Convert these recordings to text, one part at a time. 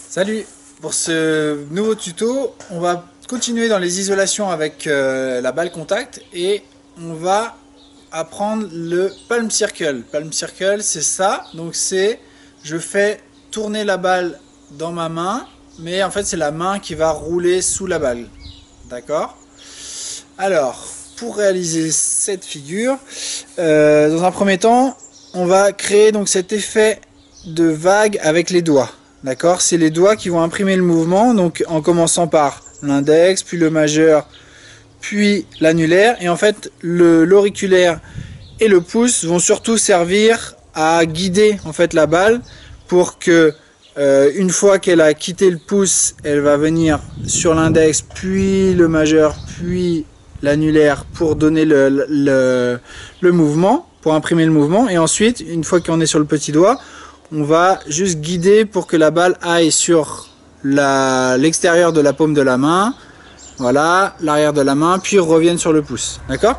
Salut! Pour ce nouveau tuto, on va continuer dans les isolations avec la balle contact et on va apprendre le palm circle. Palm circle, c'est ça, donc c'est je fais tourner la balle dans ma main, mais en fait c'est la main qui va rouler sous la balle. D'accord? Alors, pour réaliser cette figure, dans un premier temps, on va créer donc cet effet de vague avec les doigts. D'accord? C'est les doigts qui vont imprimer le mouvement, donc en commençant par l'index, puis le majeur, puis l'annulaire. Et en fait, l'auriculaire et le pouce vont surtout servir à guider en fait la balle pour que une fois qu'elle a quitté le pouce, elle va venir sur l'index, puis le majeur, puis l'annulaire pour donner le mouvement, pour imprimer le mouvement. Et ensuite, une fois qu'on est sur le petit doigt, on va juste guider pour que la balle aille sur l'extérieur de la paume de la main, voilà, l'arrière de la main, puis revienne sur le pouce, d'accord?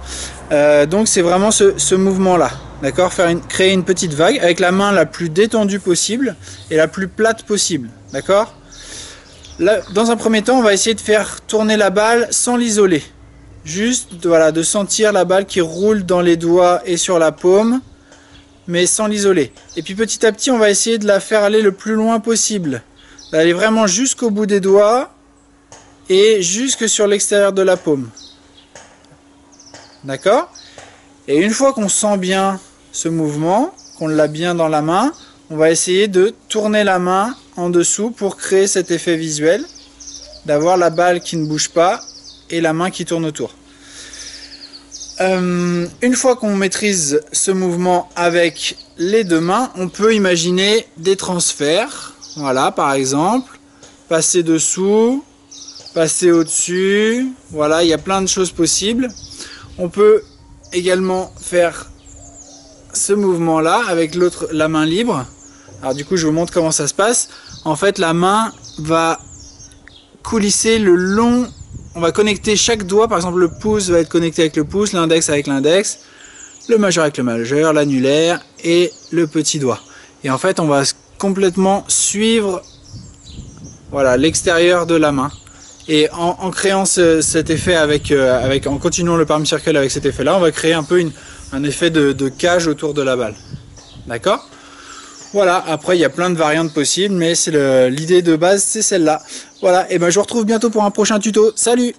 Donc c'est vraiment ce mouvement-là, d'accord? Créer une petite vague avec la main la plus détendue possible et la plus plate possible, d'accord? Dans un premier temps, on va essayer de faire tourner la balle sans l'isoler. Juste, voilà, de sentir la balle qui roule dans les doigts et sur la paume, mais sans l'isoler. Et puis petit à petit, on va essayer de la faire aller le plus loin possible. D'aller vraiment jusqu'au bout des doigts et jusque sur l'extérieur de la paume. D'accord? Et une fois qu'on sent bien ce mouvement, qu'on l'a bien dans la main, on va essayer de tourner la main en dessous pour créer cet effet visuel, d'avoir la balle qui ne bouge pas et la main qui tourne autour. Une fois qu'on maîtrise ce mouvement avec les deux mains, on peut imaginer des transferts. Voilà, par exemple, passer dessous, passer au-dessus. Voilà, il y a plein de choses possibles. On peut également faire ce mouvement-là avec la main libre. Alors du coup, je vous montre comment ça se passe. En fait, la main va coulisser le long. On va connecter chaque doigt, par exemple le pouce va être connecté avec le pouce, l'index avec l'index, le majeur avec le majeur, l'annulaire et le petit doigt. Et en fait on va complètement suivre voilà, l'extérieur de la main. Et en créant cet effet en continuant le palm circle avec cet effet là, on va créer un peu un effet de cage autour de la balle. D'accord? Voilà, après il y a plein de variantes possibles, mais c'est l'idée de base, c'est celle-là. Voilà, et ben je vous retrouve bientôt pour un prochain tuto. Salut!